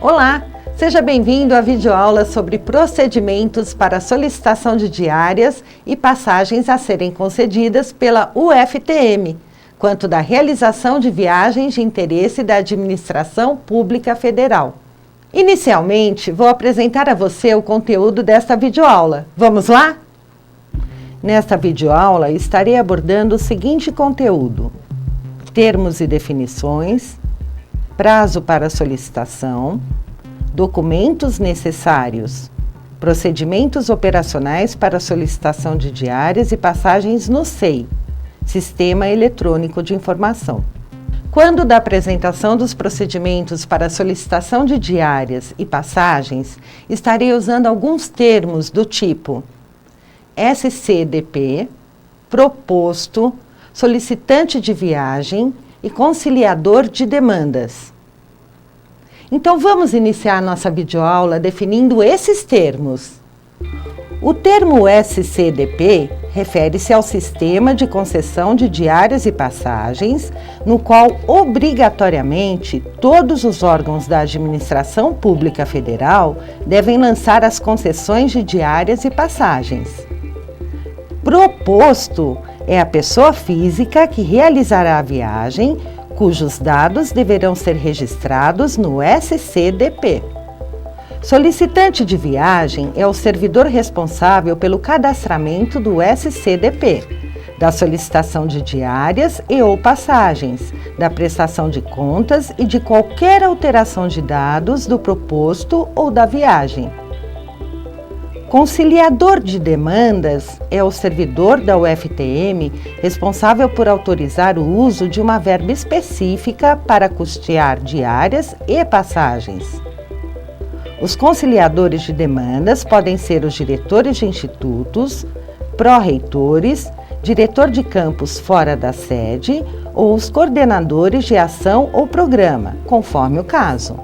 Olá, seja bem-vindo à videoaula sobre procedimentos para solicitação de diárias e passagens a serem concedidas pela UFTM, quanto da realização de viagens de interesse da Administração Pública Federal. Inicialmente, vou apresentar a você o conteúdo desta videoaula. Vamos lá? Nesta videoaula, estarei abordando o seguinte conteúdo: termos e definições, prazo para solicitação, documentos necessários, procedimentos operacionais para solicitação de diárias e passagens no SEI, Sistema Eletrônico de Informação. Quando da apresentação dos procedimentos para solicitação de diárias e passagens, estarei usando alguns termos do tipo SCDP, proposto, solicitante de viagem e conciliador de demandas. Então, vamos iniciar nossa videoaula definindo esses termos. O termo SCDP refere-se ao Sistema de Concessão de Diárias e Passagens, no qual, obrigatoriamente, todos os órgãos da Administração Pública Federal devem lançar as concessões de diárias e passagens. Proposto é a pessoa física que realizará a viagem, cujos dados deverão ser registrados no SCDP. Solicitante de viagem é o servidor responsável pelo cadastramento do SCDP, da solicitação de diárias e/ou passagens, da prestação de contas e de qualquer alteração de dados do proposto ou da viagem. Conciliador de demandas é o servidor da UFTM responsável por autorizar o uso de uma verba específica para custear diárias e passagens. Os conciliadores de demandas podem ser os diretores de institutos, pró-reitores, diretor de campus fora da sede ou os coordenadores de ação ou programa, conforme o caso.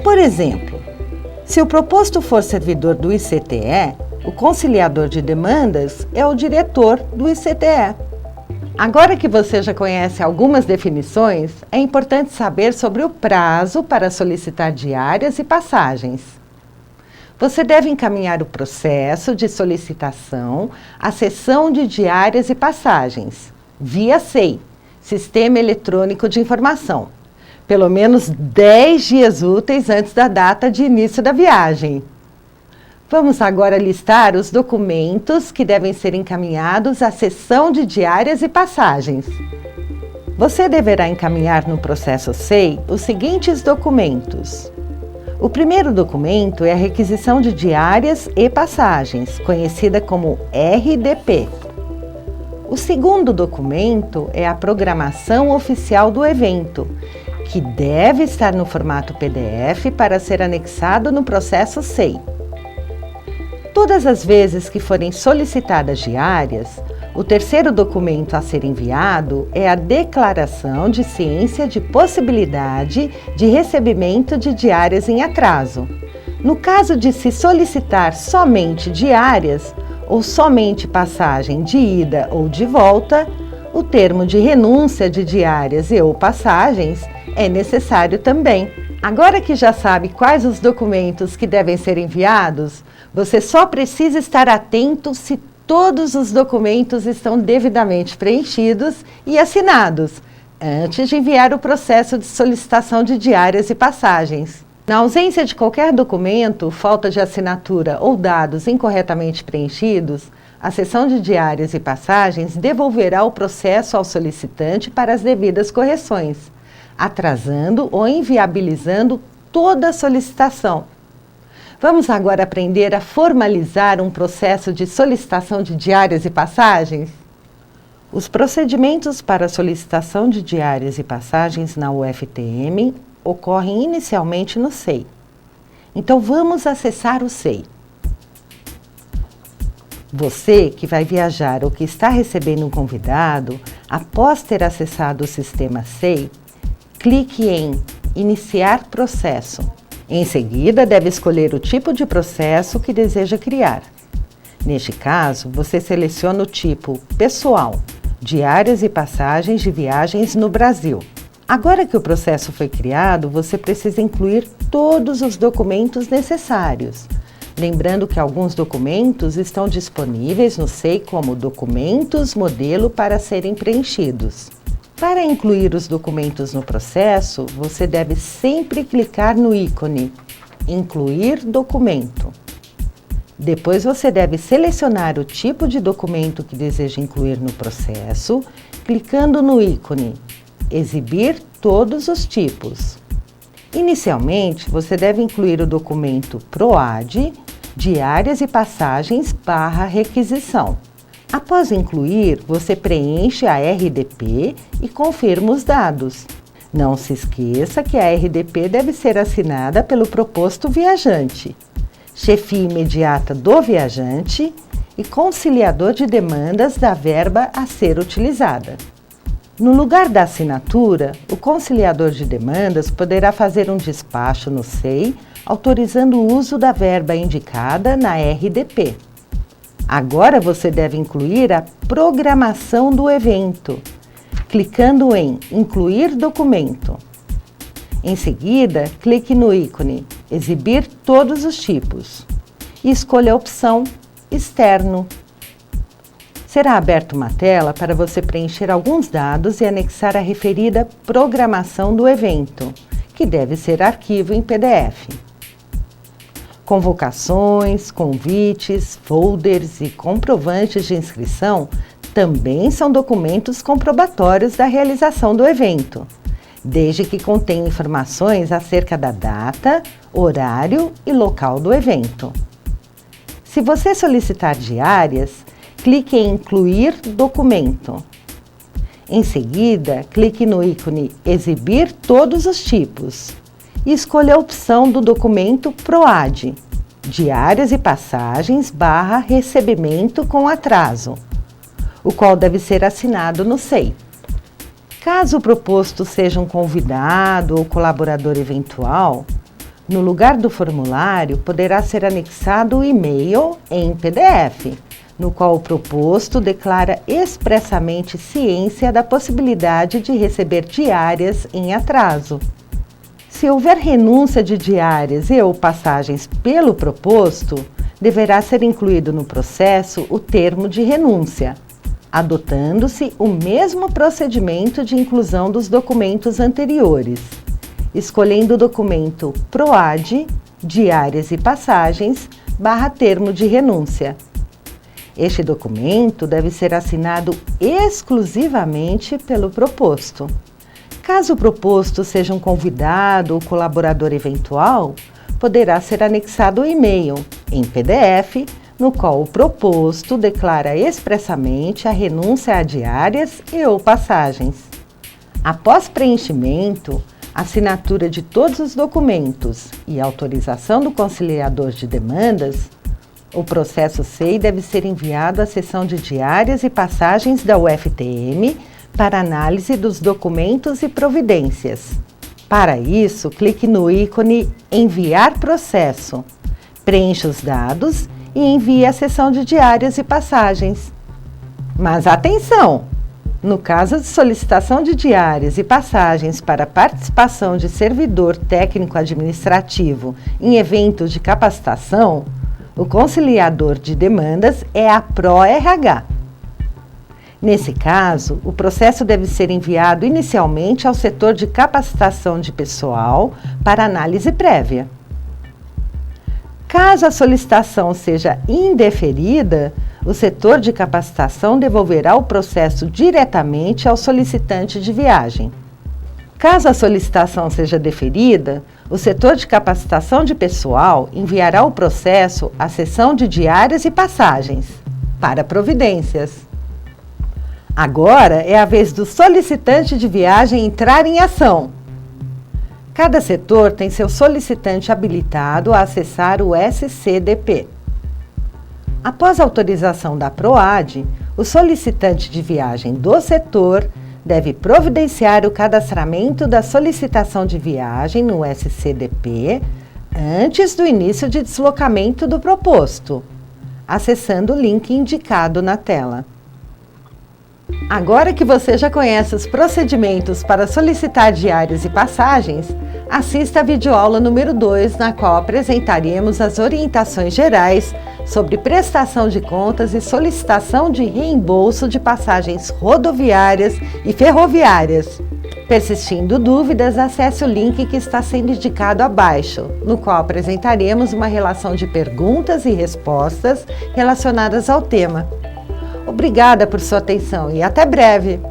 Por exemplo, se o proposto for servidor do ICTE, o conciliador de demandas é o diretor do ICTE. Agora que você já conhece algumas definições, é importante saber sobre o prazo para solicitar diárias e passagens. Você deve encaminhar o processo de solicitação à seção de diárias e passagens, via SEI, Sistema Eletrônico de Informação, pelo menos 10 dias úteis antes da data de início da viagem. Vamos agora listar os documentos que devem ser encaminhados à seção de diárias e passagens. Você deverá encaminhar no processo SEI os seguintes documentos. O primeiro documento é a requisição de diárias e passagens, conhecida como RDP. O segundo documento é a programação oficial do evento, que deve estar no formato PDF para ser anexado no processo SEI. Todas as vezes que forem solicitadas diárias, o terceiro documento a ser enviado é a declaração de ciência de possibilidade de recebimento de diárias em atraso. No caso de se solicitar somente diárias ou somente passagem de ida ou de volta, o termo de renúncia de diárias e/ou passagens é necessário também. Agora que já sabe quais os documentos que devem ser enviados, você só precisa estar atento se todos os documentos estão devidamente preenchidos e assinados, antes de enviar o processo de solicitação de diárias e passagens. Na ausência de qualquer documento, falta de assinatura ou dados incorretamente preenchidos, a seção de diárias e passagens devolverá o processo ao solicitante para as devidas correções, atrasando ou inviabilizando toda a solicitação. Vamos agora aprender a formalizar um processo de solicitação de diárias e passagens? Os procedimentos para solicitação de diárias e passagens na UFTM ocorrem inicialmente no SEI. Então, vamos acessar o SEI. Você que vai viajar ou que está recebendo um convidado, após ter acessado o sistema SEI, clique em Iniciar processo. Em seguida, deve escolher o tipo de processo que deseja criar. Neste caso, você seleciona o tipo Pessoal, Diárias e Passagens de Viagens no Brasil. Agora que o processo foi criado, você precisa incluir todos os documentos necessários. Lembrando que alguns documentos estão disponíveis no SEI como documentos modelo para serem preenchidos. Para incluir os documentos no processo, você deve sempre clicar no ícone Incluir documento. Depois você deve selecionar o tipo de documento que deseja incluir no processo, clicando no ícone Exibir todos os tipos. Inicialmente, você deve incluir o documento PROAD, Diárias e Passagens / Requisição. Após incluir, você preenche a RDP e confirma os dados. Não se esqueça que a RDP deve ser assinada pelo proposto viajante, chefia imediata do viajante e conciliador de demandas da verba a ser utilizada. No lugar da assinatura, o conciliador de demandas poderá fazer um despacho no SEI, autorizando o uso da verba indicada na RDP. Agora você deve incluir a programação do evento, clicando em Incluir documento. Em seguida, clique no ícone Exibir todos os tipos e escolha a opção Externo. Será aberta uma tela para você preencher alguns dados e anexar a referida programação do evento, que deve ser arquivo em PDF. Convocações, convites, folders e comprovantes de inscrição também são documentos comprobatórios da realização do evento, desde que contenham informações acerca da data, horário e local do evento. Se você solicitar diárias, clique em Incluir documento. Em seguida, clique no ícone Exibir todos os tipos e escolha a opção do documento PROAD, Diárias e Passagens / Recebimento com atraso, o qual deve ser assinado no SEI. Caso o proposto seja um convidado ou colaborador eventual, no lugar do formulário poderá ser anexado o e-mail em PDF, no qual o proposto declara expressamente ciência da possibilidade de receber diárias em atraso. Se houver renúncia de diárias e/ou passagens pelo proposto, deverá ser incluído no processo o termo de renúncia, adotando-se o mesmo procedimento de inclusão dos documentos anteriores, escolhendo o documento PROAD, Diárias e Passagens / Termo de Renúncia. Este documento deve ser assinado exclusivamente pelo proposto. Caso o proposto seja um convidado ou colaborador eventual, poderá ser anexado o e-mail em PDF, no qual o proposto declara expressamente a renúncia a diárias e/ou passagens. Após preenchimento, assinatura de todos os documentos e autorização do conciliador de demandas, o processo SEI deve ser enviado à seção de diárias e passagens da UFTM para análise dos documentos e providências. Para isso, clique no ícone Enviar processo, preencha os dados e envie à seção de diárias e passagens. Mas atenção! No caso de solicitação de diárias e passagens para participação de servidor técnico-administrativo em eventos de capacitação, o conciliador de demandas é a PRO-RH. Nesse caso, o processo deve ser enviado inicialmente ao setor de capacitação de pessoal para análise prévia. Caso a solicitação seja indeferida, o setor de capacitação devolverá o processo diretamente ao solicitante de viagem. Caso a solicitação seja deferida, o setor de capacitação de pessoal enviará o processo à seção de diárias e passagens para providências. Agora é a vez do solicitante de viagem entrar em ação. Cada setor tem seu solicitante habilitado a acessar o SCDP. Após a autorização da PROAD, o solicitante de viagem do setor deve providenciar o cadastramento da solicitação de viagem no SCDP antes do início de deslocamento do proposto, acessando o link indicado na tela. Agora que você já conhece os procedimentos para solicitar diárias e passagens, assista a videoaula número 2, na qual apresentaremos as orientações gerais sobre prestação de contas e solicitação de reembolso de passagens rodoviárias e ferroviárias. Persistindo dúvidas, acesse o link que está sendo indicado abaixo, no qual apresentaremos uma relação de perguntas e respostas relacionadas ao tema. Obrigada por sua atenção e até breve!